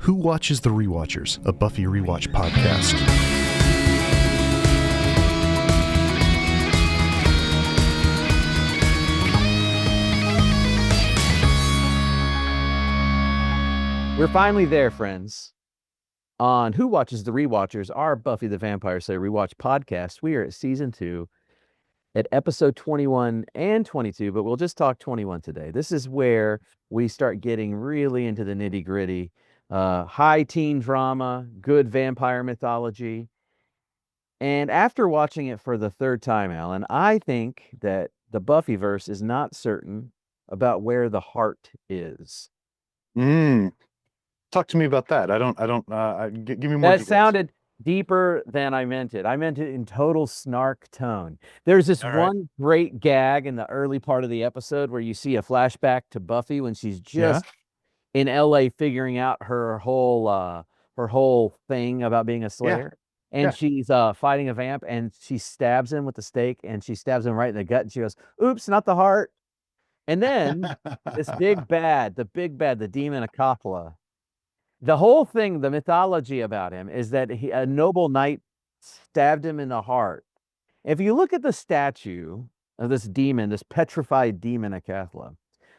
Who Watches the Rewatchers, a Buffy rewatch podcast. We're finally there, friends, on Who Watches the Rewatchers, our Buffy the Vampire Slayer rewatch podcast. We are at season 2 at episode 21 and 22, but we'll just talk 21 today. This is where we start getting really into the nitty-gritty, high teen drama, good vampire mythology. And after watching it for the third time, Alan, I think that the Buffyverse is not certain about where the heart is. Talk to me about that. Give me more That details. sounded deeper than I meant it. I meant it in total snark tone. There's this one great gag in the early part of the episode where you see a flashback to Buffy when she's just in LA figuring out her whole thing about being a slayer. And she's fighting a vamp and she stabs him with the stake and she stabs him right in the gut and she goes, "Oops, not the heart." And then this big bad, the demon Acathla. The whole thing, the mythology about him is that a noble knight stabbed him in the heart. If you look at the statue of this demon, this petrified demon Acathla,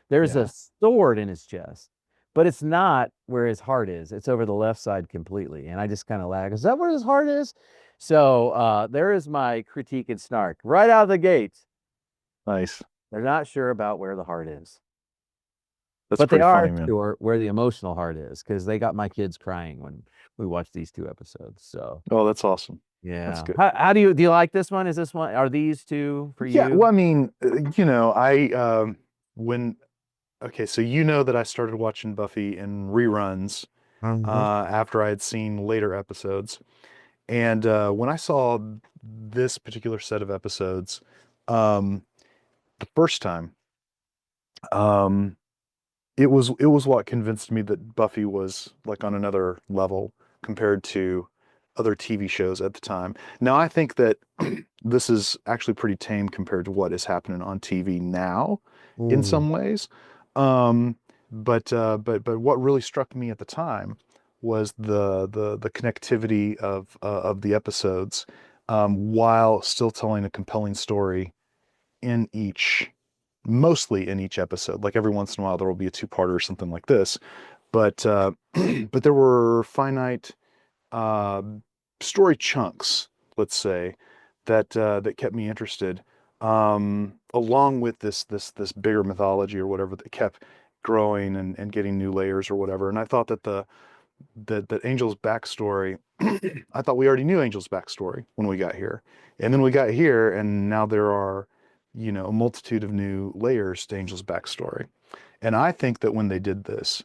there's a sword in his chest, but it's not where his heart is. It's over the left side completely. And I just kind of lag. Is that where his heart is? So there is my critique and snark right out of the gate. Nice. They're not sure about where the heart is. That's but they are funny, sure where the emotional heart is, because they got my kids crying when we watched these 2 episodes. So that's awesome. Yeah, that's good. How do you like this one? Is this one? Are these 2 for you? Yeah. Well, I mean, so you know that I started watching Buffy in reruns after I had seen later episodes, and when I saw this particular set of episodes, the first time, it was what convinced me that Buffy was like on another level compared to other TV shows at the time. Now, I think that this is actually pretty tame compared to what is happening on TV now in some ways. But what really struck me at the time was the connectivity of the episodes, while still telling a compelling story mostly in each episode. Like every once in a while there will be a 2-parter or something like this, but there were finite story chunks, let's say, that kept me interested, along with this bigger mythology or whatever that kept growing and getting new layers or whatever. And I thought that that Angel's backstory, I thought we already knew Angel's backstory when we got here, and then we got here and now there are a multitude of new layers to Angel's backstory. And I think that when they did this,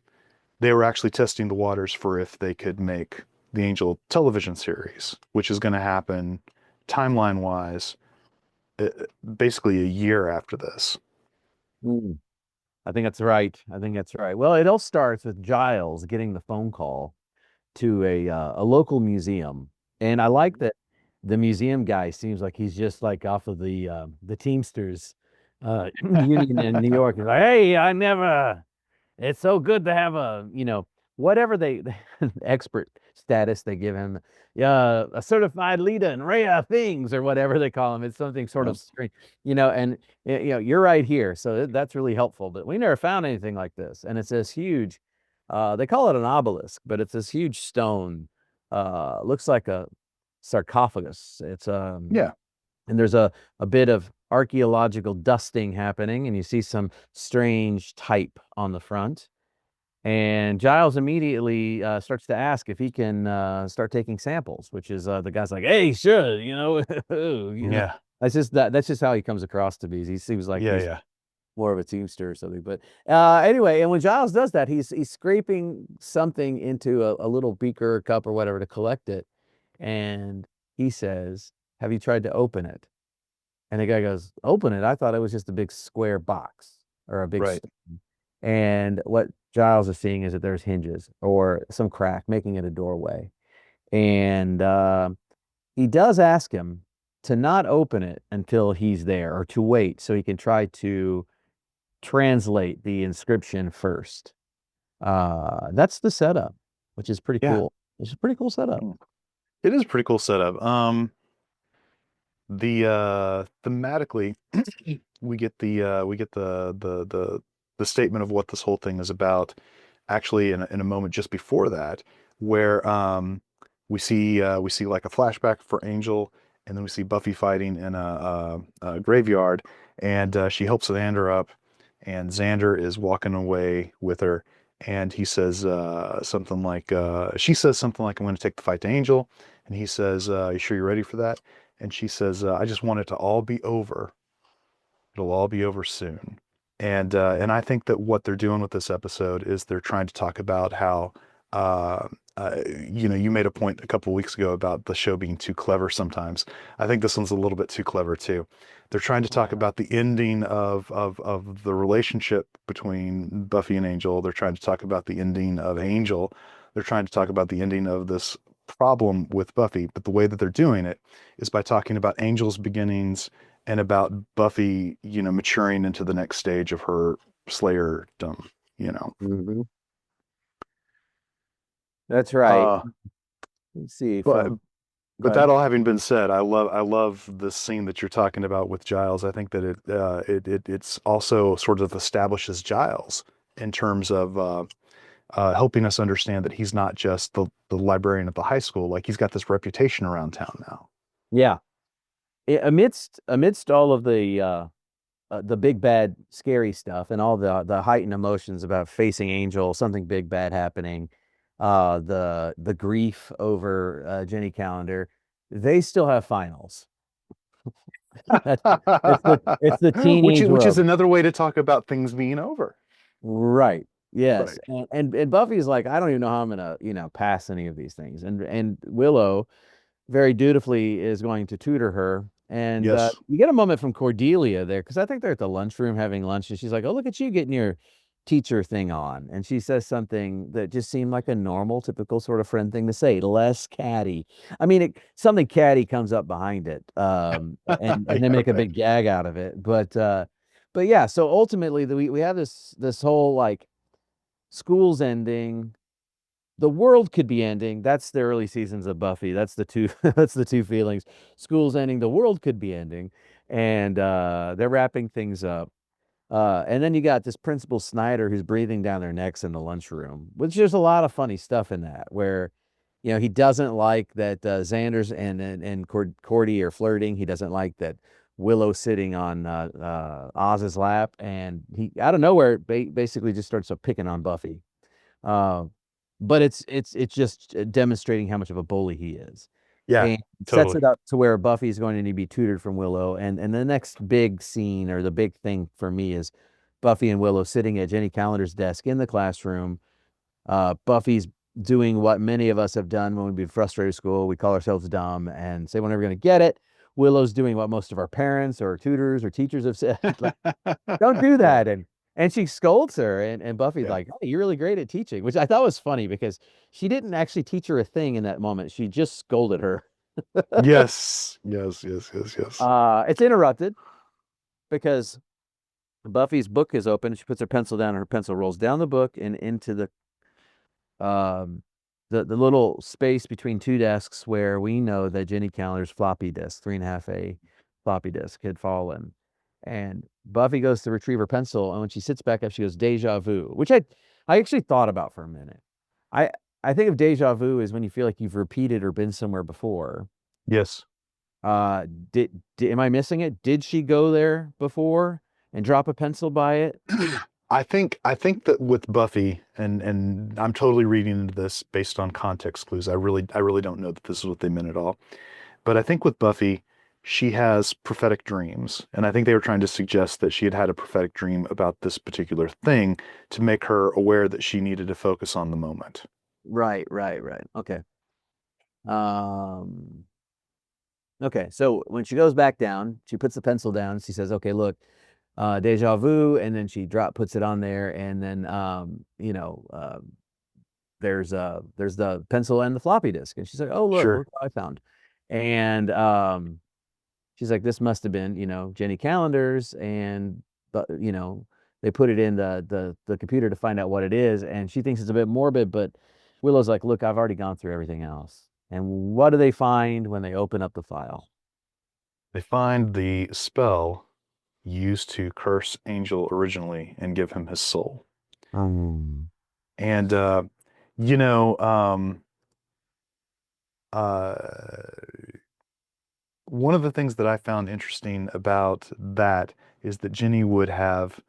they were actually testing the waters for if they could make the Angel television series, which is going to happen timeline-wise, basically a year after this. I think that's right. Well, it all starts with Giles getting the phone call to a local museum. And I like that the museum guy seems like he's just like off of the Teamsters union in New York. He's like, "Hey, it's so good to have whatever they expert status they give him, a certified leader in rare things or whatever they call him. It's something sort of strange, and you're right here. So that's really helpful, but we never found anything like this. And it's this huge, they call it an obelisk, but it's this huge stone, looks like a sarcophagus. It's and there's a bit of archaeological dusting happening, and you see some strange type on the front. And Giles immediately starts to ask if he can start taking samples, which is the guy's like, "Hey, sure, That's just how he comes across to be. He seems like he's more of a teamster or something. But anyway, and when Giles does that, he's scraping something into a little beaker or cup or whatever to collect it. And he says, "Have you tried to open it?" And the guy goes, "Open it? I thought it was just a big square box or a big stone." And what Giles is seeing is that there's hinges or some crack, making it a doorway. And he does ask him to not open it until he's there, or to wait so he can try to translate the inscription first. That's the setup. which is pretty Yeah. cool. It's a pretty cool setup. Mm. It is a pretty cool setup. The thematically we get the statement of what this whole thing is about actually in a moment just before that, where we see like a flashback for Angel, and then we see Buffy fighting in a graveyard, and she helps Xander up, and Xander is walking away with her, and he says something like she says something like, "I'm going to take the fight to Angel," and he says, "You sure you're ready for that?" And she says, "I just want it to all be over. It'll all be over soon." And I think that what they're doing with this episode is they're trying to talk about how, uh, you made a point a couple of weeks ago about the show being too clever sometimes. I think this one's a little bit too clever too. They're trying to talk about the ending of the relationship between Buffy and Angel. They're trying to talk about the ending of Angel. They're trying to talk about the ending of this problem with Buffy. But the way that they're doing it is by talking about Angel's beginnings and about Buffy, maturing into the next. Stage of her Slayerdom, you know. Mhm. That's right. Uh, Let's see but from go but ahead. that all having been said, I love the scene that you're talking about with Giles. I think that it's also sort of establishes Giles in terms of helping us understand that he's not just the librarian at the high school. Like he's got this reputation around town now. Yeah. Amidst all of the big bad scary stuff and all the heightened emotions about facing Angel, something big bad happening, the grief over Jenny Calendar, they still have finals. That's it's the teenage Which is world. another way to talk about things being over. Right. Yes. Right. And Buffy's like, I don't even know how I'm gonna, pass any of these things. And Willow very dutifully is going to tutor her. And Yes. you get a moment from Cordelia there because I think they're at the lunchroom having lunch, and she's like, "Oh, look at you getting your teacher thing on," and she says something that just seemed like a normal, typical sort of friend thing to say, less catty. I mean, something catty comes up behind it, and they Yeah, make a right. big gag out of it. But yeah, so ultimately, we have this whole like school's ending, the world could be ending. That's the early seasons of Buffy. That's the two that's the two feelings. School's ending, the world could be ending. And they're wrapping things up. And then you got this Principal Snyder who's breathing down their necks in the lunchroom, which there's a lot of funny stuff in that where he doesn't like that Xander's and Cordy are flirting. He doesn't like that Willow sitting on Oz's lap, and he out of nowhere basically just starts picking on Buffy. Uh, but it's just demonstrating how much of a bully he is, Yeah, and sets totally. it up to where Buffy is going to need to be tutored from Willow. And the next big scene or the big thing for me is Buffy and Willow sitting at Jenny Calendar's desk in the classroom. Buffy's doing what many of us have done when we've been frustrated at school. We call ourselves dumb and say we're never going to get it. Willow's doing what most of our parents or tutors or teachers have said, like, don't do Right. that. And she scolds her, and Buffy's Yeah. like, "Hey, you're really great at teaching," which I thought was funny because she didn't actually teach her a thing in that moment. She just scolded her. Yes. Yes. Yes. Yes. Yes. It's interrupted because Buffy's book is open. She puts her pencil down, and her pencil rolls down the book and into um, the little space between two desks where we know that Jenny Callender's floppy disk, 3.5A floppy disk, had fallen. And Buffy goes to retrieve her pencil, and when she sits back up, she goes, "Deja vu," which I actually thought about for a minute. I I think of deja vu as when you feel like you've repeated or been somewhere before. Yes. Uh, am I missing it? Did she go there before and drop a pencil by it? I think that with Buffy, and I'm totally reading into this based on context clues. I really don't know that this is what they meant at all. But I think with Buffy, she has prophetic dreams, and I think they were trying to suggest that she had had a prophetic dream about this particular thing to make her aware that she needed to focus on the moment. Right, right, right. Okay. Um, okay. So when she goes back down, she puts the pencil down. She says, "Okay, look, deja vu," and then she puts it on there, and then there's the pencil and the floppy disk, and she's like, "Oh, Sure. look what I found," and she's like, "This must have been Jenny Calendar's," and but they put it in the computer to find out what it is, and she thinks it's a bit morbid, but Willow's like, look, I've already gone through everything else. And what do they find when they open up the file? They find the spell used to curse Angel originally and give him his soul. Um, And you know, uh, one of the things that I found interesting about that is that Jenny would have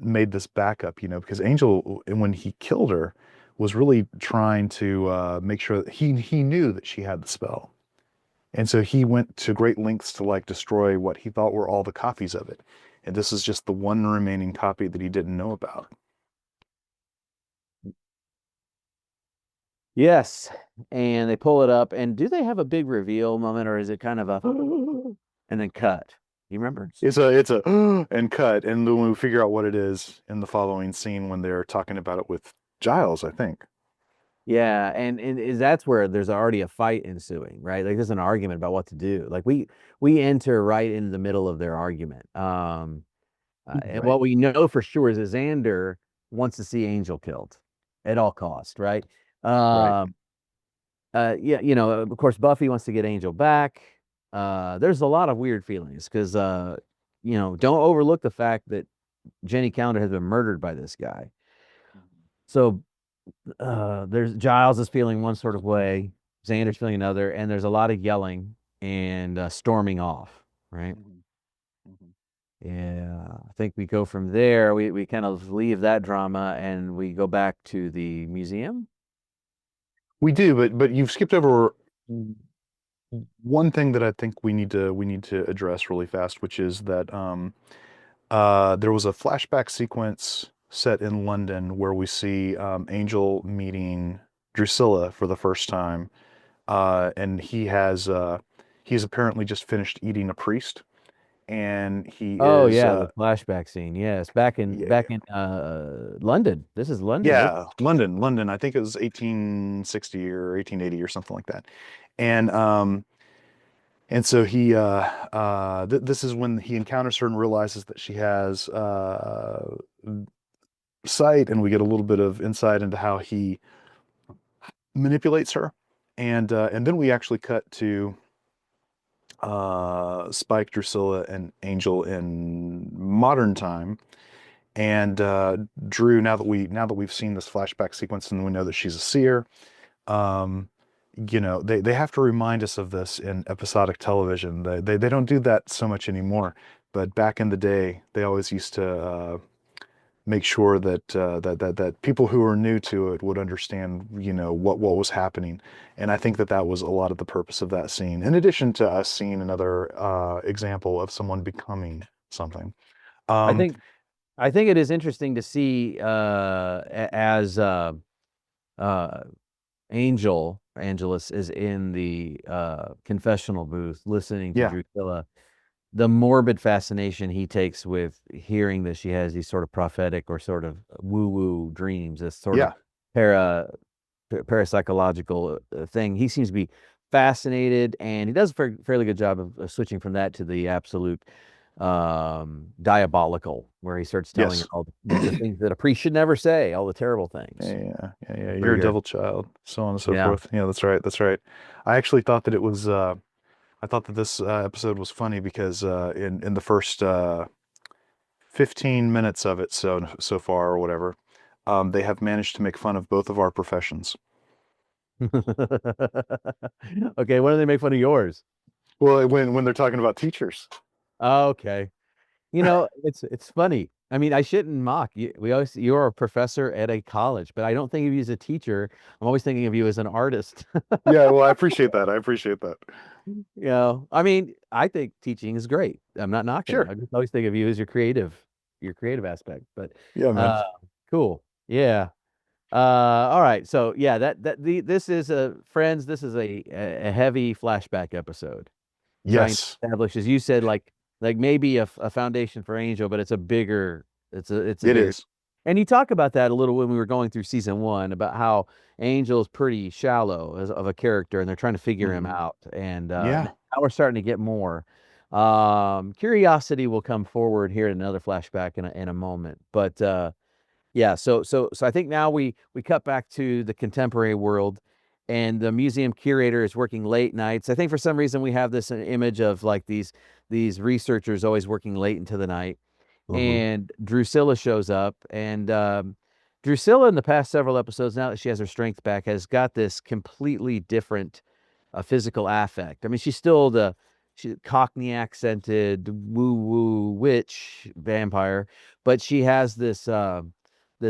made this backup, you know, because Angel, when he killed her, was really trying to make sure that he knew that she had the spell. And so he went to great lengths to like destroy what he thought were all the copies of it. And this is just the one remaining copy that he didn't know about. yes. And they pull it up. And do they have a big reveal moment, or is it kind of a and then cut? You remember? It's a and cut, and then we figure out what it is in the following scene when they're talking about it with Giles, I think. Yeah, and is that's where there's already a fight ensuing, right? Like there's an argument about what to do. Like we enter right in the middle of their argument. And Right. what we know for sure is that Xander wants to see Angel killed at all cost, right? Right. Um, yeah, you know, of course, Buffy wants to get Angel back. There's a lot of weird feelings because, you know, don't overlook the fact that Jenny Calendar has been murdered by this guy. So there's Giles is feeling one sort of way, Xander's feeling another, and there's a lot of yelling and storming off, right? Mhm. Mhm. Yeah, I think we go from there. We kind of leave that drama and we go back to the museum. We do, but you've skipped over one thing that I think we need to address really fast, which is that there was a flashback sequence set in London where we see Angel meeting Drusilla for the first time, and he's apparently just finished eating a priest, and he Oh is yeah, the flashback scene. Yes, back in yeah, back in London. This is London. yeah, London. I think it was 1860 or 1880 or something like that, and so this is when he encounters her and realizes that she has sight, and we get a little bit of insight into how he manipulates her, and then we actually cut to Spike, Drusilla, and Angel in modern time. And Drew, now that we've seen this flashback sequence and we know that she's a seer, um, you know, they have to remind us of this in episodic television. They don't do that so much anymore, but back in the day, they always used to make sure that people who are new to it would understand, you know, what was happening. And I think that was a lot of the purpose of that scene, in addition to us seeing another example of someone becoming something. I Um, think I think it is interesting to see as uh Angelus is in the confessional booth listening to yeah, Drusilla, the morbid fascination he takes with hearing that she has these sort of prophetic or sort of woo-woo dreams, this sort of yeah, para parapsychological thing. He seems to be fascinated, and he does a fairly good job of switching from that to the absolute diabolical, where he starts telling her yes. all the things that a priest should never say, all the terrible things. Yeah. You're Pretty a good. devil child, so on and so Yeah. forth. Yeah, that's right. That's right. I actually thought that it was. I thought that this episode was funny because in the first 15 minutes of it, so far or whatever, they have managed to make fun of both of our professions. Okay, when do they make fun of yours? Well, when they're talking about teachers. Okay. You know, it's funny. I mean, I shouldn't mock you. We always you're a professor at a college, but I don't think of you as a teacher. I'm always thinking of you as an artist. Yeah, well, I appreciate that. I appreciate that. You know, I mean, I think teaching is great. I'm not knocking it. Sure. I just always think of you as your creative aspect. But Yeah, man. uh cool. Yeah. All right. So yeah, this is a friends, this is a heavy flashback episode. Trying to Yes, establish, as you said, like maybe a foundation for Angel, but it's a it bigger. is. And you talk about that a little when we were going through season one about how Angel's pretty shallow of a character, and they're trying to figure him Hmm. out. And Yeah. now we're starting to get more. Curiosity will come forward here in another flashback in a moment, but Yeah, so I think now we cut back to the contemporary world, and the museum curator is working late nights. I think for some reason we have this image of like these researchers always working late into the night, Mhm. and Drusilla shows up, and Drusilla in the past several episodes, now that she has her strength back, has got this completely different physical affect. I mean, she's Cockney accented woo woo witch vampire, but she has this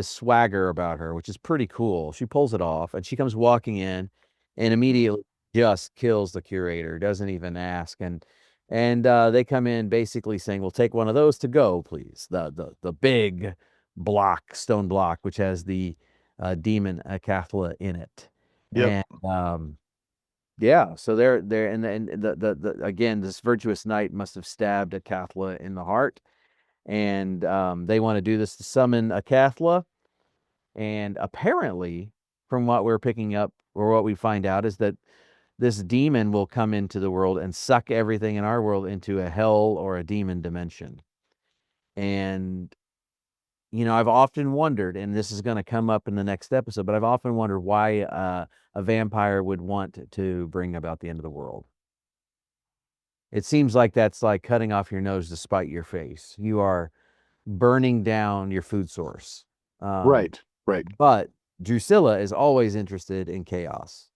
swagger about her, which is pretty cool. She pulls it off, and she comes walking in, and immediately just kills the curator. Doesn't even ask, and they come in basically saying, "We'll take one of those to go, please." The big stone block, which has the demon Acathla in it, Yep. and yeah, so they're and the again, this virtuous knight must have stabbed Acathla in the heart, and they want to do this to summon Acathla, and apparently, from what we're picking up or what we find out, is that this demon will come into the world and suck everything in our world into a hell or a demon dimension. And I've often wondered, and this is going to come up in the next episode, but I've often wondered why a vampire would want to bring about the end of the world. It seems like that's like cutting off your nose to spite your face. You are burning down your food source. Um, Right. Right. but Drusilla is always interested in chaos,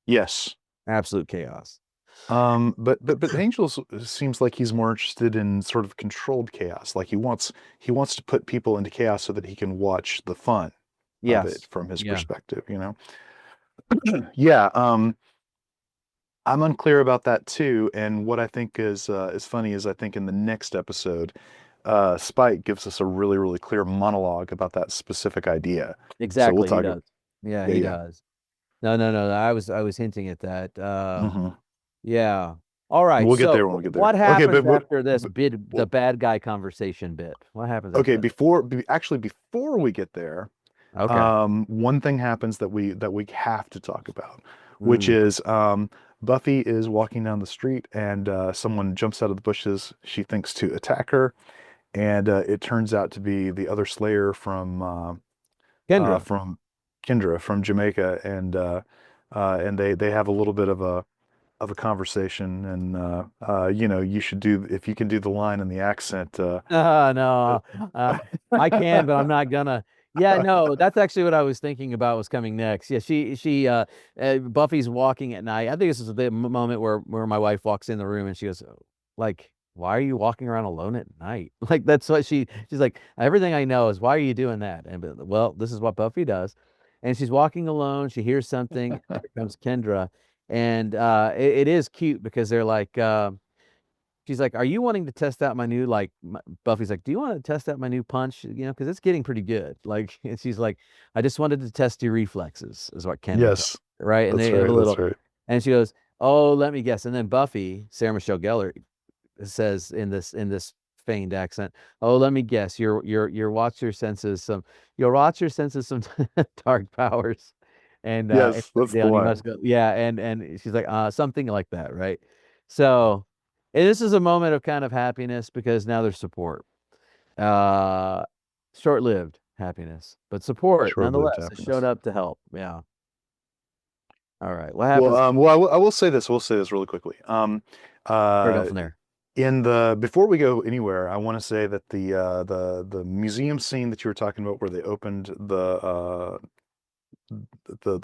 Yes. absolute chaos. But Angels seems like he's more interested in sort of controlled chaos. Like he wants to put people into chaos so that he can watch the fun of it Yes. from his Yeah. perspective, you know? Yeah, I'm unclear about that too. And what I think is funny is I think in the next episode, Spike gives us a really, really clear monologue about that specific idea. So we'll Exactly. He talk. does. Yeah, Yeah, he yeah. does. No, no, no. I was hinting at that. Hmm. Yeah. All right. We'll get So there when we get there. what Okay, happens after this but the well, bad guy conversation bit? What happens after okay, that? actually before we get there, Okay. one thing happens that we have to talk about, which Mm. is Buffy is walking down the street and someone jumps out of the bushes. She thinks to attack her, and it turns out to be the other Slayer Kendra. from Kendra from Jamaica, and they have a little bit of a conversation, and you should do if you can do the line and the accent. Uh, No, I can, but I'm not gonna. Yeah, no, that's actually what I was thinking about was coming next. Yeah, Buffy's walking at night. I think this is the moment where my wife walks in the room and she goes, like, why are you walking around alone at night? Like that's what she's like. Everything I know is why are you doing that? And well, this is what Buffy does. And she's walking alone. She hears something. Here comes Kendra, and it is cute because they're like. She's like, "Are you wanting to test out my new Buffy's like, "Do you want to test out my new punch? Because it's getting pretty good." Like, and she's like, "I just wanted to test your reflexes," is what Kendra told yes, her, right? And that's they have a right. That's little, right. and she goes, "Oh, let me guess." And then Buffy, Sarah Michelle Gellar, says in this feigned accent, "Oh, let me guess, you'll watch your senses some dark powers." And Yes, that's the down, you line. must go. Yeah, and she's like, something like that, right? So. And this is a moment of kind of happiness because now there's support. Uh, Short-lived happiness, but support Short-lived nonetheless. It showed happiness. up to help. Yeah. All right. What Well, happens? I will say this. We'll say this really quickly. Or go Uh, from there. in the before we go anywhere, I want to say that the museum scene that you were talking about, where they opened the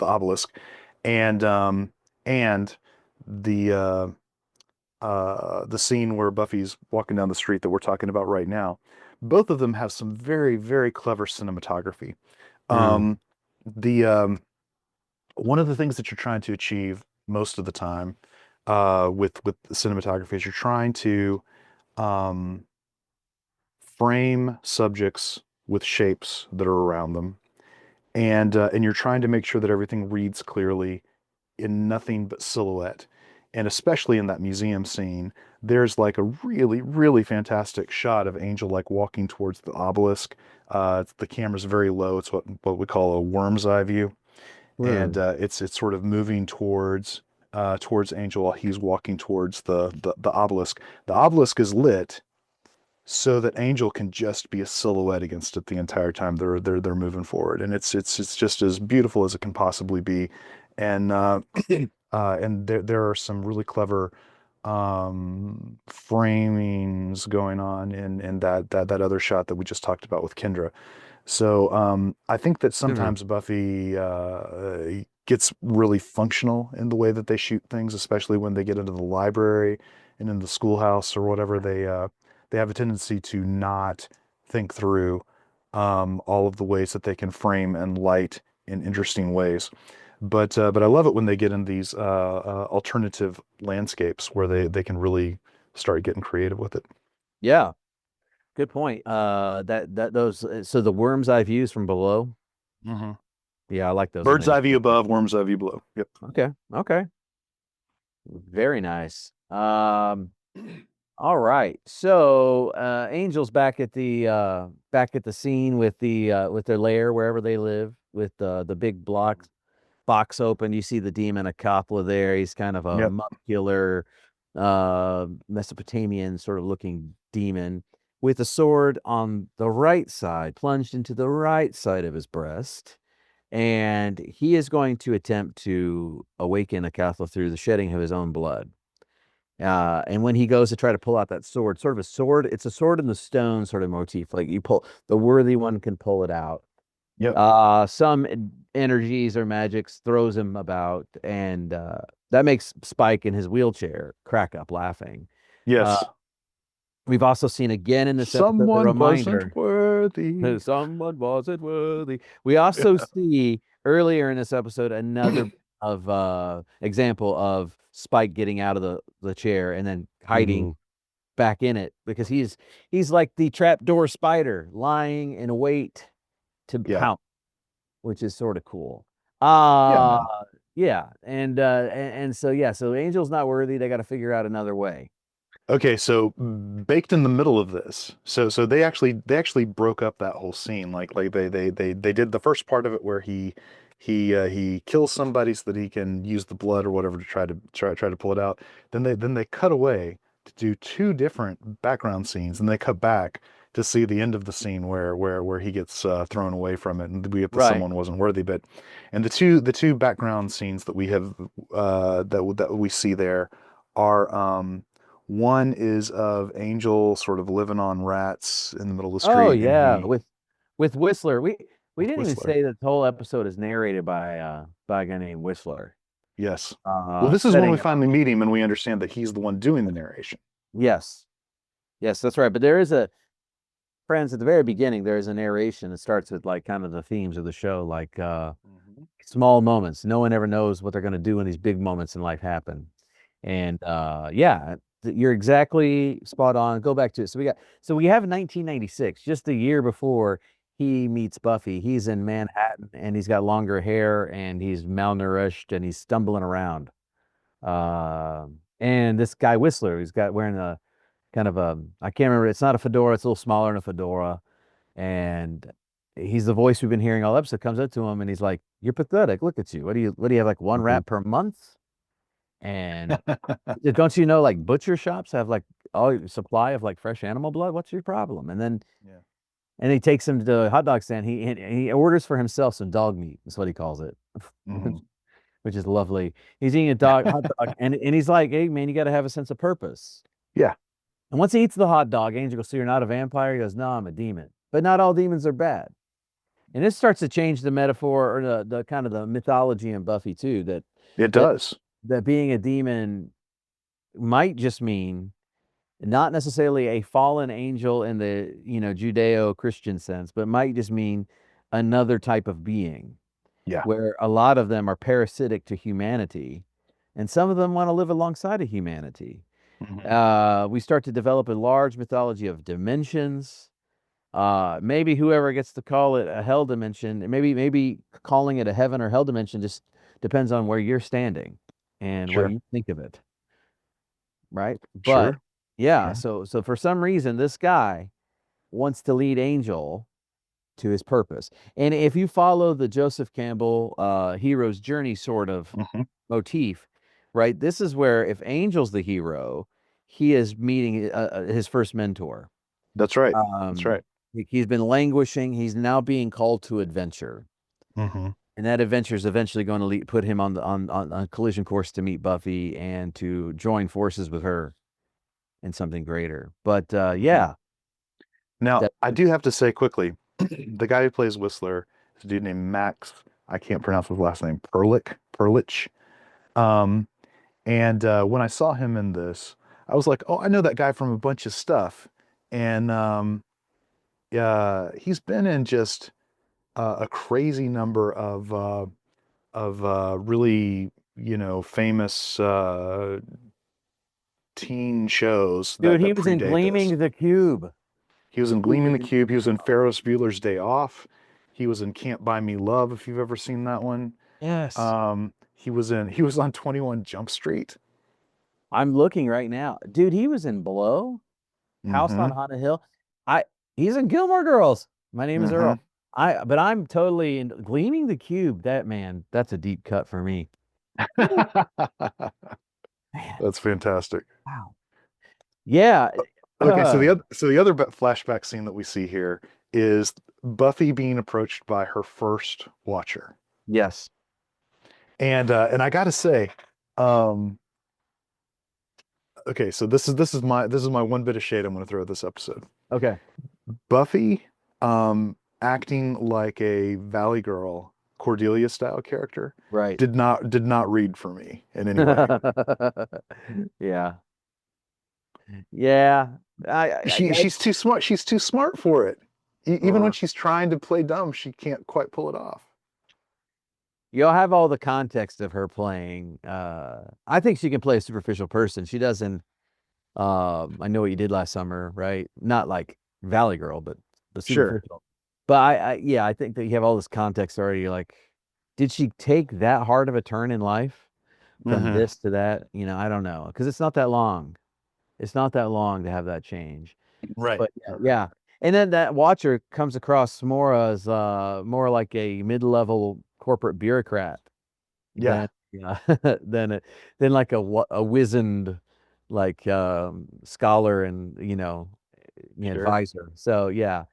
obelisk, and and the the scene where Buffy's walking down the street that we're talking about right now, both of them have some very, very clever cinematography. Mm. Um, the One of the things that you're trying to achieve most of the time with cinematography is you're trying to um, frame subjects with shapes that are around them, and you're trying to make sure that everything reads clearly in nothing but silhouette. And especially in that museum scene, there's like a really, really fantastic shot of Angel like walking towards the obelisk. The camera's very low. It's what we call a worm's eye view, and Mm. it's sort of moving towards Angel while he's walking towards the obelisk. The obelisk is lit, so that Angel can just be a silhouette against it the entire time they're moving forward, and it's just as beautiful as it can possibly be, and and there are some really clever framings going on in that other shot that we just talked about with Kendra. So I think that Mhm. sometimes Buffy gets really functional in the way that they shoot things, especially when they get into the library and in the schoolhouse or whatever. They have a tendency to not think through all of the ways that they can frame and light in interesting ways. But I love it when they get in these alternative landscapes where they can really start getting creative with it. Yeah, good point. That those so the worm's eye views from below. Hmm. Yeah, I like those Bird's eye view images. above, worm's eye view below. Yep. Okay, okay, very nice. All right. So Angel's back at the scene with their lair wherever they live, with the big box open. You see the demon Acathla there. He's kind of a Yep. muscular Mesopotamian sort of looking demon with a sword on the right side, plunged into the right side of his breast. And he is going to attempt to awaken Acathla through the shedding of his own blood. And when he goes to try to pull out that sword, sort of a sword, it's a sword in the stone sort of motif. Like you pull, the worthy one can pull it out. Yep. Some energies or magics throws him about, and that makes Spike in his wheelchair crack up laughing. Uh, Yes. we've also seen again in this episode the Someone wasn't reminder worthy. someone wasn't worthy. We also see earlier in this episode another of example of Spike getting out of the chair and then hiding Mhm. back in it because he's like the trapdoor spider lying in wait to Yeah. pounce, which is sort of cool. Yeah, Uh man. yeah, and so yeah, so Angel's not worthy. They got to figure out another way. Okay, so baked in the middle of this, so they actually broke up that whole scene. Like they did the first part of it where he kills somebody so that he can use the blood or whatever to try to pull it out. Then they cut away to do two different background scenes, and they cut back to see the end of the scene where he gets thrown away from it, and we get the Right. someone wasn't worthy bit. And the two background scenes that we have that we see there are one is of Angel sort of living on rats in the middle of the Oh street, and yeah, he with Whistler. We with didn't even Whistler. say that the whole episode is narrated by a guy named Whistler. Yes. Well, this is when we Setting up. finally meet him and we understand that he's the one doing the narration. Yes. Yes, that's right. But there is a friends at the very beginning, there is a narration that starts with like kind of the themes of the show, like Mhm. small moments. No one ever knows what they're going to do when these big moments in life happen. And yeah, you're exactly spot on. Go back to it. So we have 1996, just a year before he meets Buffy. He's in Manhattan and he's got longer hair and he's malnourished and he's stumbling around. And this guy Whistler, he's got wearing a kind of a I can't remember. It's not a fedora. It's a little smaller than a fedora, and he's the voice we've been hearing all episode. Comes up to him and he's like, "You're pathetic. Look at you. What do you have like one Mhm. rat per month?" And don't you know like butcher shops have like all your supply of like fresh animal blood? What's your problem? Yeah. And he takes him to the hot dog stand. He orders for himself some dog meat. That's what he calls it, Hmm. which is lovely. He's eating a hot dog, and he's like, "Hey man, you got to have a sense of purpose." Yeah. And once he eats the hot dog, Angel goes, "So you're not a vampire?" He goes, "No, I'm a demon." But not all demons are bad. And this starts to change the metaphor or the kind of the mythology in Buffy too, It that does. that being a demon might just mean not necessarily a fallen angel in the, Judeo-Christian sense, but might just mean another type of being Yeah. where a lot of them are parasitic to humanity and some of them want to live alongside of humanity. Hmm. We start to develop a large mythology of dimensions. Maybe whoever gets to call it a hell dimension, maybe calling it a heaven or hell dimension just depends on where you're standing and what Sure. you think of it, right? But Sure. yeah, Sure. so for some reason this guy wants to lead Angel to his purpose. And if you follow the Joseph Campbell hero's journey sort of Hmm. motif, right? This is where if Angel's the hero, he is meeting his first mentor. That's right. That's Um, right. he's been languishing. He's now being called to adventure, Hmm. and that adventure is eventually going to put him on the on a collision course to meet Buffy and to join forces with her in something greater. But yeah, Now, that I do have to say quickly, the guy who plays Whistler is a dude named Max. I can't pronounce his last name. Perlich. Um, and when I saw him in this, I was like, oh, I know that guy from a bunch of stuff. And he's been in just a crazy number of really, famous teen shows dude, he that was in predate this. Gleaming the Cube. He was in He Gleaming was the in, Cube. He was in Ferris Bueller's Day Off. He was in Can't Buy Me Love, if you've ever seen that one. yes. He was on 21 Jump Street. I'm looking right now, dude. He was in Blow, House on Mm-hmm. Haunted Hill. I he's in Gilmore Girls. My name is Mm-hmm. Earl. But I'm totally in Gleaming the Cube. That man, that's a deep cut for me. Woo, man, That's fantastic. wow. Yeah. Okay, so the other flashback scene that we see here is Buffy being approached by her first watcher. Yes. And I gotta say, um, okay, so this is my one bit of shade I'm gonna throw at this episode. Okay. Buffy, acting like a Valley Girl, Cordelia style character, Right. did not read for me in any way. Yeah. Yeah. She's too smart. She's too smart for it. Even when Uh, she's trying to play dumb, she can't quite pull it off. you'll have all the context of her playing. I think she can play a superficial person. She doesn't. I know what you did last summer, right? Not like Valley Girl, but the Sure. superficial. But yeah, I think that you have all this context already. You're like, did she take that hard of a turn in life from Hmm. this to that? I don't know, because it's not that long. It's not that long to have that change. Right. But yeah. And then that watcher comes across more as more like a mid-level corporate bureaucrat Yeah. than than than like a wizened like scholar and Sure. advisor. So yeah.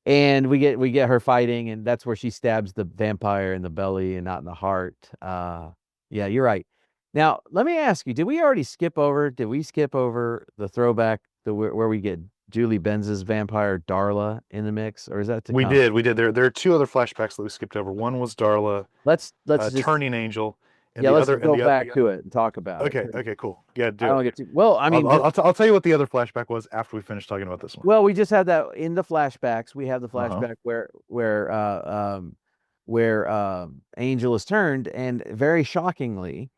And we get her fighting, and that's where she stabs the vampire in the belly and not in the heart. Yeah, you're right. Now, let me ask you, did we skip over the throwback where we get Julie Benz's vampire Darla in the mix, or is that to We come? did. We did. There are two other flashbacks that we skipped over. One was Darla, Let's just turning angel, and yeah, the let's other and go the other. back to it and talk about it Okay. 'cause Okay. Cool. Yeah. I Do don't it. get too well. I mean, I'll tell you what the other flashback was after we finish talking about this one. well, we just had that in the flashbacks. We have the Uh-huh. flashback where Angel is turned, and very shockingly,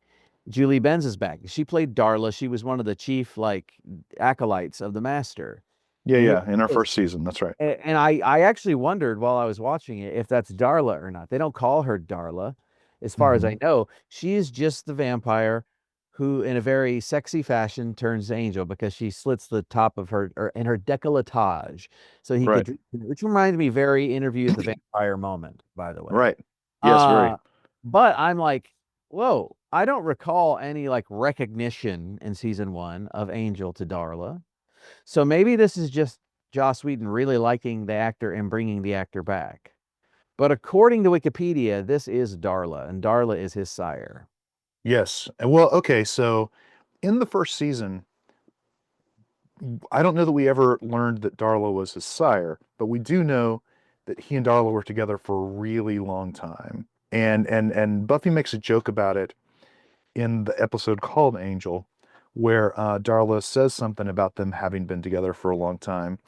Julie Benz is back. She played Darla. She was one of the chief like acolytes of the Master, Yeah. and here Yeah. In our she is. first season. That's right. And I actually wondered while I was watching it if that's Darla or not. They don't call her Darla, as far as Hmm. I know. She is just the vampire who, in a very sexy fashion, turns angel because she slits the top of her or in her décolletage, so he Right. could. Which reminded me very Interview with the Vampire moment, by the way. Right. Yes. Very. Uh, but I'm like, whoa! I don't recall any like recognition in season one of Angel to Darla. So maybe this is just Joss Whedon really liking the actor and bringing the actor back. But according to Wikipedia, this is Darla, and Darla is his sire. Yes. And well, okay, so in the first season, I don't know that we ever learned that Darla was his sire, but we do know that he and Darla were together for a really long time. And Buffy makes a joke about it in the episode called Angel, where Darla says something about them having been together for a long time.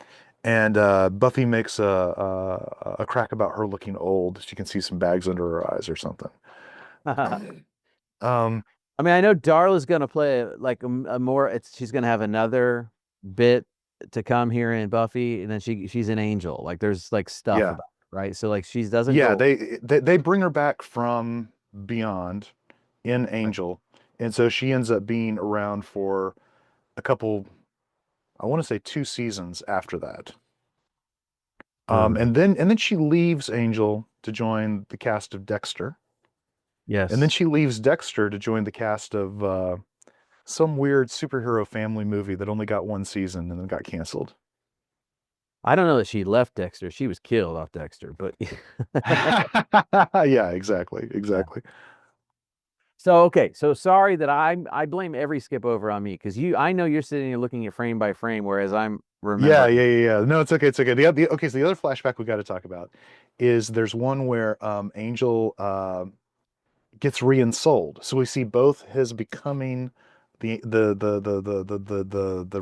And Buffy makes a crack about her looking old. She can see some bags under her eyes or something. I Um, mean, I know Darla's gonna play like a more. She's gonna have another bit to come here in Buffy, and then she's an angel. Like there's like stuff yeah. about her, right? So like she doesn't Yeah, go. they bring her back from beyond in Angel, and so she ends up being around for a couple, I want to say 2 seasons after that. Uh, And then she leaves Angel to join the cast of Dexter, and then yes. she leaves Dexter to join the cast of some weird superhero family movie that only got 1 season and then got canceled. I don't know that she left Dexter. She was killed off Dexter, but Yeah, exactly, yeah. exactly. So okay, so sorry that I blame every skip over on me because I know you're sitting here looking at frame by frame, whereas I'm Yeah, remembering. yeah, yeah, yeah. No, it's okay, it's okay. Okay, so the other flashback we got to talk about is there's one where Angel gets re-ensouled. So we see both his becoming the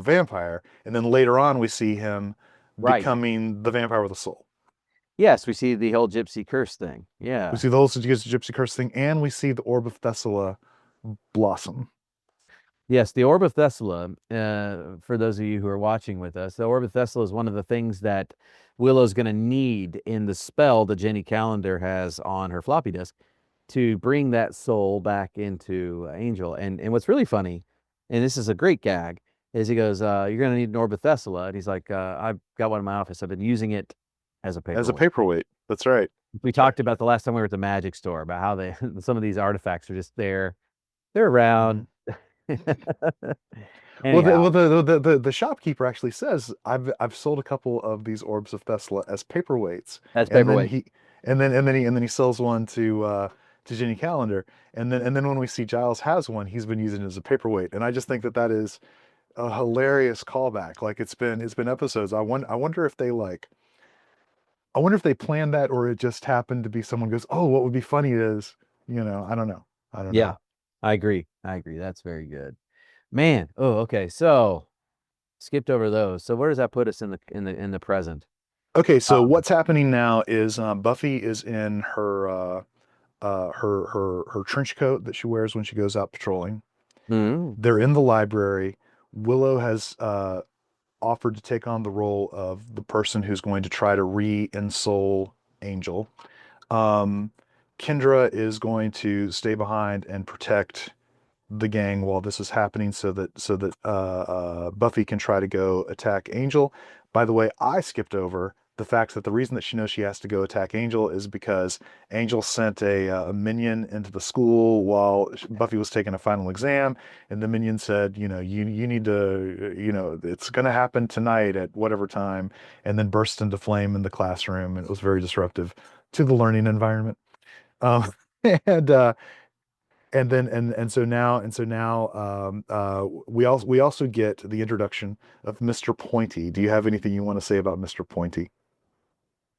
vampire, and then later on we see him Right. becoming the vampire with a soul. Yes, we see the whole gypsy curse thing. We Yeah. see the whole Gypsy curse thing, and we see the Orb of Thessulah blossom. Yes, the Orb of Thessulah, for those of you who are watching with us, the Orb of Thessulah is one of the things that Willow's going to need in the spell that Jenny Calendar has on her floppy disk to bring that soul back into Angel. And what's really funny, and this is a great gag, is he goes, "You're going to need an Orb of Thessulah," and he's like, "I've got one in my office. I've been using it as a As a paperweight." paperweight. That's right. We That's right. talked about the last time we were at the magic store about how they some of these artifacts are just there. They're Mhm. around. Well, Anyhow, the shopkeeper actually says, I've sold a couple of these orbs of Thesla as paperweights, that's and then paperweight. he and then he sells one to Jenny Calendar, and then when we see Giles has one, he's been using it as a paperweight, and I just think that that is a hilarious callback. Like it's been episodes. I wonder if they like I wonder if they planned that or it just happened to be someone goes, oh, what would be funny is, I don't know. I don't Yeah, know. I agree. I agree. That's very good. Man, oh, okay. So skipped over those. So where does that put us in the present? Okay, so Um, what's happening now is Buffy is in her trench coat that she wears when she goes out patrolling. hmm, They're in the library. Willow has offered to take on the role of the person who's going to try to re-ensoul Angel. Um, Kendra is going to stay behind and protect the gang while this is happening, so that Buffy can try to go attack Angel. By the way, I skipped over the fact that the reason that she knows she has to go attack Angel is because Angel sent a minion into the school while Buffy was taking a final exam, and the minion said, you need to, it's going to happen tonight at whatever time, and then burst into flame in the classroom, and it was very disruptive to the learning environment. Um, and and so now we also get the introduction of Mr. Pointy. Do you have anything you want to say about Mr. Pointy?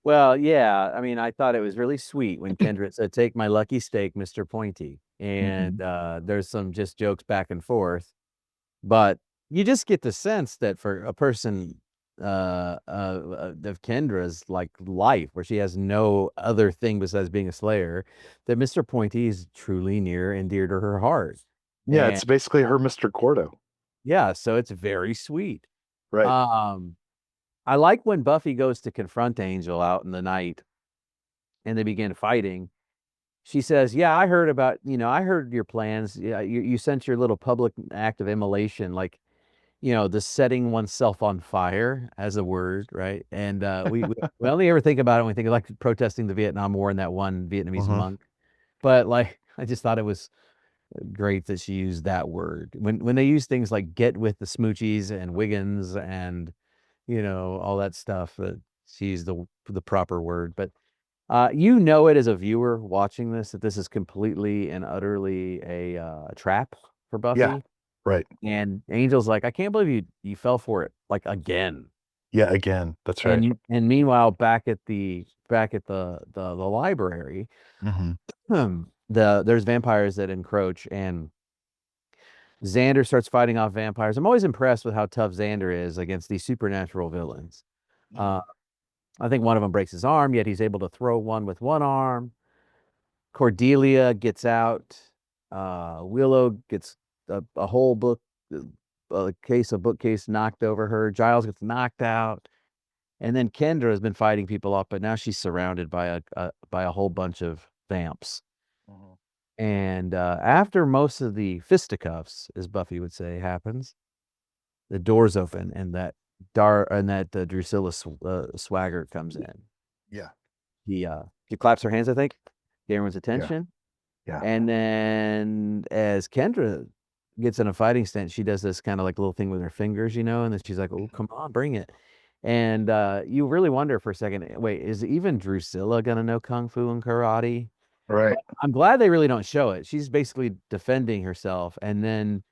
well, yeah. I mean, I thought it was really sweet when Kendra said, "Take my lucky steak, Mr. Pointy," and Hmm. there's some just jokes back and forth, but you just get the sense that for a person of Kendra's like life, where she has no other thing besides being a slayer, that Mr. Pointy is truly near and dear to her heart. Yeah, And it's basically her Mr. Cordo. yeah, so it's very sweet. Right. Um, I like when Buffy goes to confront Angel out in the night and they begin fighting. She says, "Yeah, I heard about, I heard your plans. Yeah, you sent your little public act of immolation, like, the setting oneself on fire as a word, right? And we only ever think about it when we think of like protesting the Vietnam War and that one Vietnamese Uh-huh. monk. But like, I just thought it was great that she used that word when they use things like get with the smoochies and Wiggins and all that stuff. She used the proper word, but it as a viewer watching this that this is completely and utterly a trap for Yeah. Buffy. Right. And Angel's like, I can't believe you fell for it like again. Yeah, again. That's right. And meanwhile, back at the library, Hmm. there's vampires that encroach, and Xander starts fighting off vampires. I'm always impressed with how tough Xander is against these supernatural villains. Uh, Hmm. I think one of them breaks his arm, yet he's able to throw one with one arm. Cordelia gets out. Willow gets a whole bookcase knocked over her. Giles gets knocked out, and then Kendra has been fighting people off, but now she's surrounded by a whole bunch of vamps. Hmm. And after most of the fisticuffs, as Buffy would say, happens, the doors open, and that Drusilla swagger comes in. Yeah. She claps her hands, I think, get everyone's Yeah. attention. Yeah. And then as Kendra gets in a fighting stance, she does this kind of like little thing with her fingers, and then she's like, "Oh, come on, bring it." And you really wonder for a second, wait, is even Drusilla gonna know kung fu and karate? Right. But I'm glad they really don't show it. She's basically defending herself, and then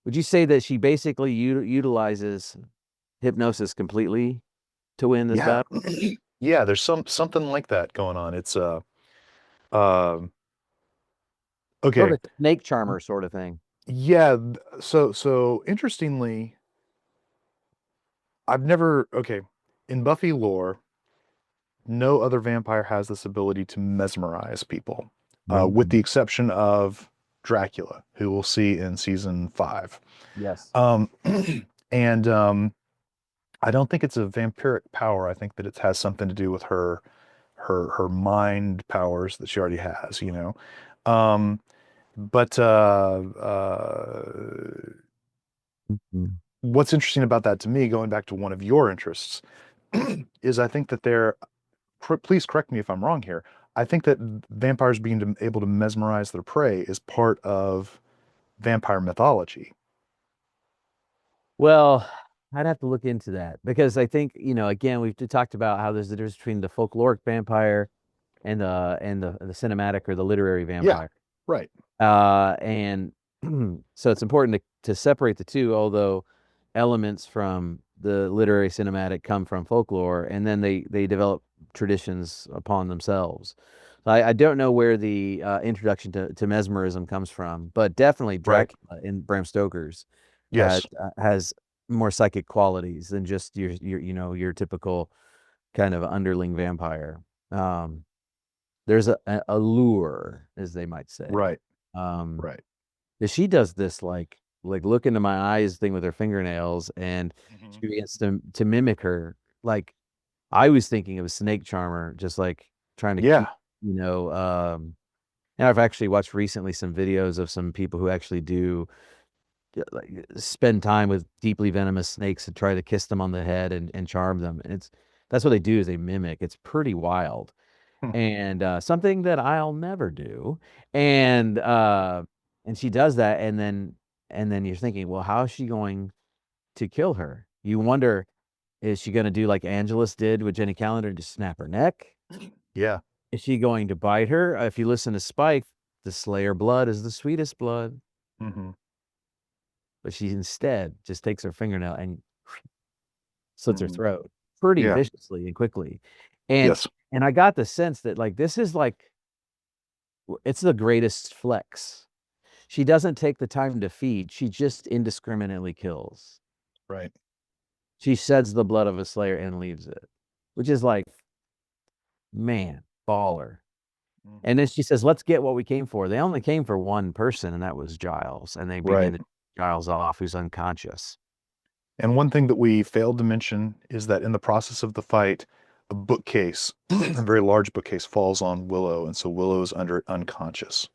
would you say that she basically utilizes hypnosis completely to win this Yeah. battle? Yeah, there's something like that going on. It's um Sort okay. of a snake charmer sort of thing. Yeah, so interestingly, I've never okay, in Buffy lore, no other vampire has this ability to mesmerize people, with the Mm. exception of Dracula, who we'll see in season 5. Yes. Um, and I don't think it's a vampiric power. I think that it has something to do with her mind powers that she already has, you know. Um, but Mhm. what's interesting about that to me, going back to one of your interests, is I think that please correct me if I'm wrong here. I think that vampires being able to mesmerize their prey is part of vampire mythology. Well, I'd have to look into that because I think, again, we've talked about how there's the difference between the folkloric vampire and the cinematic or the literary Yeah, vampire. right, And so it's important to separate the two, although elements from the literary cinematic come from folklore, and then they develop traditions upon themselves. So I don't know where the introduction to mesmerism comes from, but definitely right. Dracula in Bram Stoker's Yes, has more psychic qualities than just your typical kind of underling vampire. Um, there's a lure, as they might say. right, Um, right. she does this like look into my eyes thing with her fingernails, and Hmm. she begins to mimic her. Like I was thinking of a snake charmer, just like trying to keep, Yeah. you know, and I've actually watched recently some videos of some people who actually do like spend time with deeply venomous snakes and try to kiss them on the head and charm them. And that's what they do is they mimic. It's pretty wild Hmm. and something that I'll never do. And and she does that, and then you're thinking, well, how is she going to kill her? You wonder, is she going to do like Angelus did with Jenny Calendar and just snap her neck? Yeah. Is she going to bite her? If you listen to Spike, the Slayer blood is the sweetest blood, Hmm. but she instead just takes her fingernail and slits her Hmm. throat pretty Yeah. viciously and quickly. And Yes. and I got the sense that like this is like it's the greatest flex. She doesn't take the time to feed, she just indiscriminately kills. Right. She sheds the blood of a slayer and leaves it, which is like, man, baller. And Hmm. then she says, "Let's get what we came for." They only came for one person, and that was Giles, and they begin Right. to Giles off, who's unconscious. And one thing that we failed to mention is that in the process of the fight, a bookcase, a very large bookcase, falls on Willow, and so Willow is under unconscious.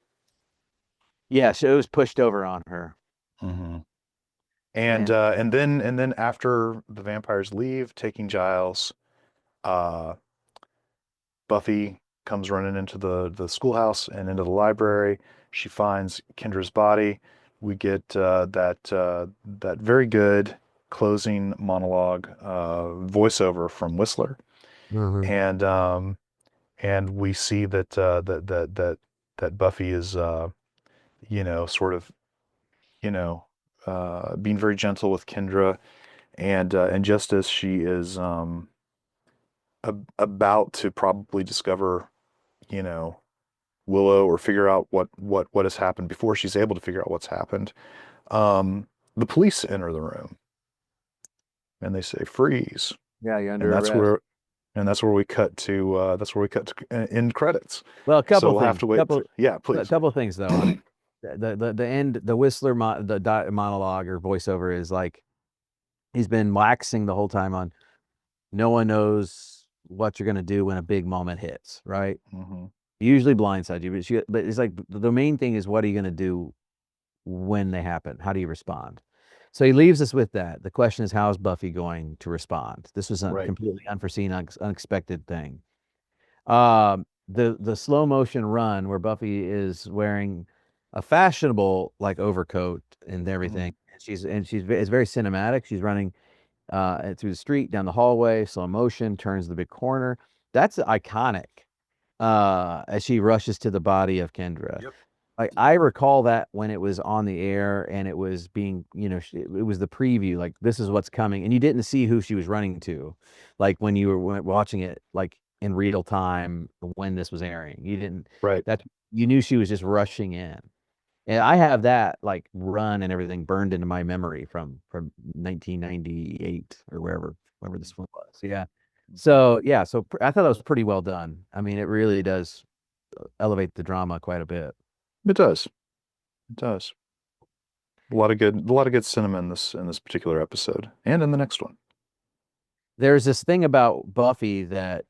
Yeah, so it was pushed over on her. Hmm. And And then after the vampires leave, taking Giles, uh, Buffy comes running into the schoolhouse and into the library. She finds Kendra's body. We get that very good closing monologue voiceover from Whistler, Mhm. and we see that Buffy is sort of you know being very gentle with Kendra, and just as she is about to probably discover you know Willow or figure out what has happened before she's able to figure out what's happened. Um, the police enter the room and they say freeze, Yeah, you're and under that's arrest. where we cut to end credits. Well, a So couple we'll have things. to wait. Yeah, A please. couple things though. The end, the Whistler monologue or voiceover is like he's been waxing the whole time on no one knows what you're gonna do when a big moment hits, right? Hmm. Usually blindside you, but it's like the main thing is what are you gonna do when they happen? How do you respond? So he leaves us with that. The question is, how is Buffy going to respond? This was a Right. completely unforeseen, unexpected thing. The slow motion run where Buffy is wearing a fashionable like overcoat and everything. Hmm. It's very cinematic. She's running through the street, down the hallway, slow motion, turns the big corner. That's iconic. As she rushes to the body of Kendra. Yep. Like I recall that when it was on the air and it was being, it was the preview, like this is what's coming, and you didn't see who she was running to, like when you were watching it, like in real time when this was airing. You didn't. Right. That you knew she was just rushing in, and I have that like run and everything burned into my memory from 1998 or wherever this one was. Yeah. So yeah, I thought that was pretty well done. I mean, it really does elevate the drama quite a bit. It does. It does. A lot of good cinema in this particular episode, and in the next one. There's this thing about Buffy that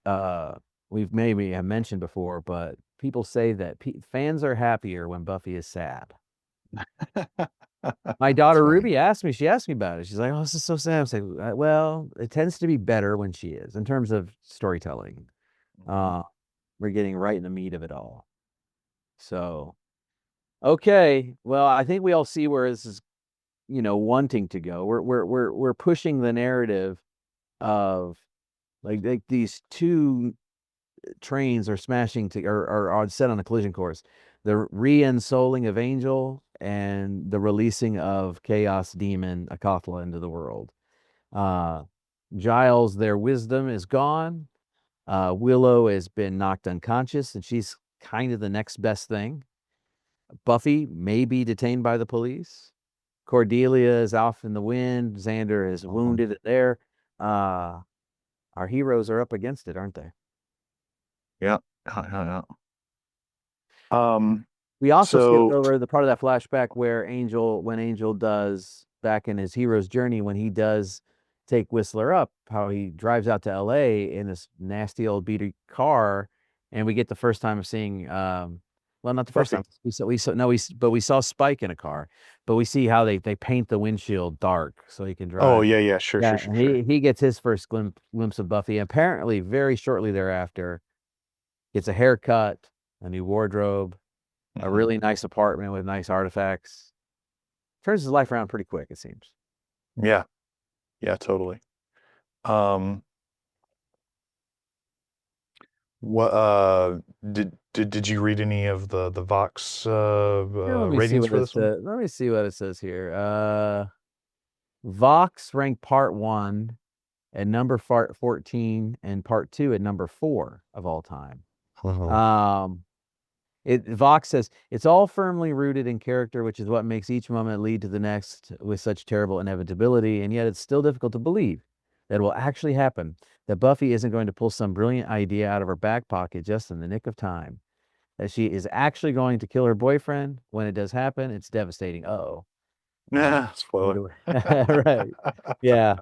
we've maybe have mentioned before, but people say that fans are happier when Buffy is sad. My daughter Ruby asked me about it. She's like, "Oh, this is so sad." I was like, "Well, it tends to be better when she is in terms of storytelling. We're getting right in the meat of it all." So, okay, well, I think we all see where this is, wanting to go. We're pushing the narrative of like these two trains are smashing to are set on a collision course. The re-ensouling of Angel and the releasing of Chaos Demon Acathla into the world. Giles, their wisdom is gone. Willow has been knocked unconscious, and she's kind of the next best thing. Buffy may be detained by the police. Cordelia is off in the wind. Xander is wounded there. Our heroes are up against it, aren't they? Yeah. We also skipped over the part of that flashback where when Angel does back in his hero's journey, when he does take Whistler up, how he drives out to LA in this nasty old beater car, and we get the first time of seeing well, not the first time. We saw Spike in a car, but we see how they paint the windshield dark so he can drive. Oh yeah, sure. He gets his first glimpse of Buffy. Apparently, very shortly thereafter, gets a haircut, a new wardrobe, a really nice apartment with nice artifacts. Turns his life around pretty quick, it seems. Yeah, totally. What did you read any of the Vox ratings for this one? Let me see what it says here. Vox ranked part 1 at number 14 and part 2 at number 4 of all time. Vox says it's all firmly rooted in character, which is what makes each moment lead to the next with such terrible inevitability, and yet it's still difficult to believe that it will actually happen, that Buffy isn't going to pull some brilliant idea out of her back pocket just in the nick of time, that she is actually going to kill her boyfriend. When it does happen, it's devastating. Yeah, spoiler. Right. Yeah.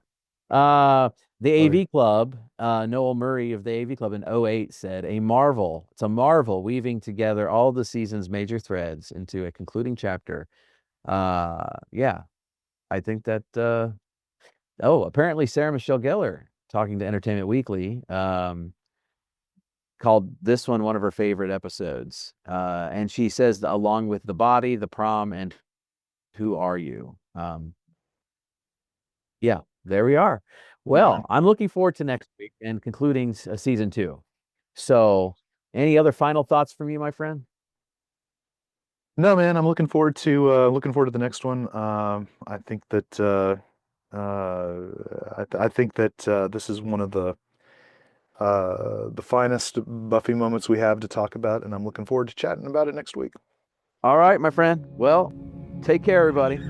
The AV Club, Noel Murray of the AV Club in 2008 said, it's a marvel weaving together all the season's major threads into a concluding chapter. Yeah, I think that, apparently Sarah Michelle Gellar, talking to Entertainment Weekly, called this one of her favorite episodes. And she says, along with the body, the prom, and who are you? Yeah, there we are. Well, I'm looking forward to next week and concluding season 2. So, any other final thoughts from you, my friend? No, man, I'm looking forward to the next one. I think that I think that this is one of the finest Buffy moments we have to talk about, and I'm looking forward to chatting about it next week. All right, my friend. Well, take care, everybody.